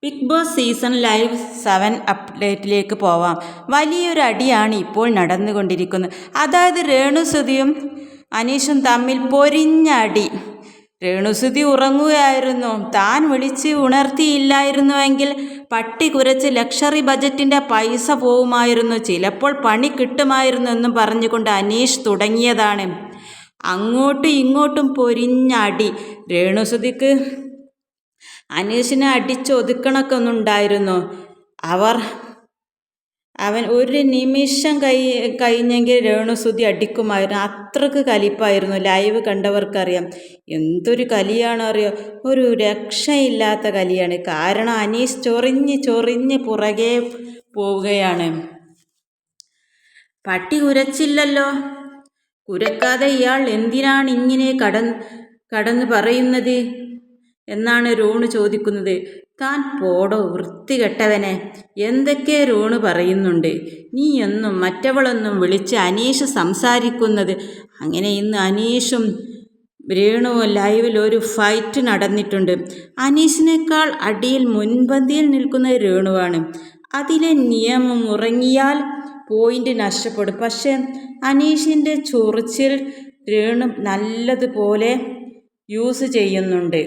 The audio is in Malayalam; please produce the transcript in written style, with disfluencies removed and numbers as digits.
ബിഗ് ബോസ് സീസൺ ലൈവ് 7 അപ്ഡേറ്റിലേക്ക് പോവാം. വലിയൊരു അടിയാണ് ഇപ്പോൾ നടന്നുകൊണ്ടിരിക്കുന്നത്. അതായത് രേണുസുതിയും അനീഷും തമ്മിൽ പൊരിഞ്ഞ അടി. രേണുസുതി ഉറങ്ങുകയായിരുന്നു. താൻ വിളിച്ച് ഉണർത്തിയില്ലായിരുന്നുവെങ്കിൽ പട്ടി കുരച്ച് ലക്ഷറി ബജറ്റിൻ്റെ പൈസ പോവുമായിരുന്നു, ചിലപ്പോൾ പണി കിട്ടുമായിരുന്നു എന്നും പറഞ്ഞുകൊണ്ട് അനീഷ് തുടങ്ങിയതാണ്. അങ്ങോട്ടും ഇങ്ങോട്ടും പൊരിഞ്ഞ അടി. രേണുസുതിക്ക് അനീഷിനെ അടിച്ചൊതുക്കണൊക്കെ ഒന്നുണ്ടായിരുന്നു. അവൻ ഒരു നിമിഷം കഴിഞ്ഞെങ്കിൽ രേണുസുതി അടിക്കുമായിരുന്നു. അത്രക്ക് കലിപ്പായിരുന്നു. ലൈവ് കണ്ടവർക്കറിയാം. എന്തൊരു കലിയാണോ അറിയോ, ഒരു രക്ഷയില്ലാത്ത കലിയാണ്. കാരണം അനീഷ് ചൊറിഞ്ഞ് പുറകെ പോവുകയാണ്. പട്ടി കുരച്ചില്ലല്ലോ, കുരക്കാതെ ഇയാൾ എന്തിനാണ് ഇങ്ങനെ കടന്ന് പറയുന്നത് എന്നാണ് രോണു ചോദിക്കുന്നത്. താൻ പോടോ വൃത്തികെട്ടവനെ, എന്തൊക്കെ രോണു പറയുന്നുണ്ട്. നീ എന്നും മറ്റവളൊന്നും വിളിച്ച് അനീഷ് സംസാരിക്കുന്നത്. അങ്ങനെ ഇന്ന് അനീഷും രേണുവും ലൈവിൽ ഒരു ഫൈറ്റ് നടന്നിട്ടുണ്ട്. അനീഷിനേക്കാൾ അടിയിൽ മുൻപന്തിയിൽ നിൽക്കുന്ന രേണുവാണ്. അതിലെ നിയമം ഉറങ്ങിയാൽ പോയിന്റ് നഷ്ടപ്പെടും. പക്ഷെ അനീഷിൻ്റെ ചൊറിച്ചിൽ രേണു നല്ലതുപോലെ യൂസ് ചെയ്യുന്നുണ്ട്.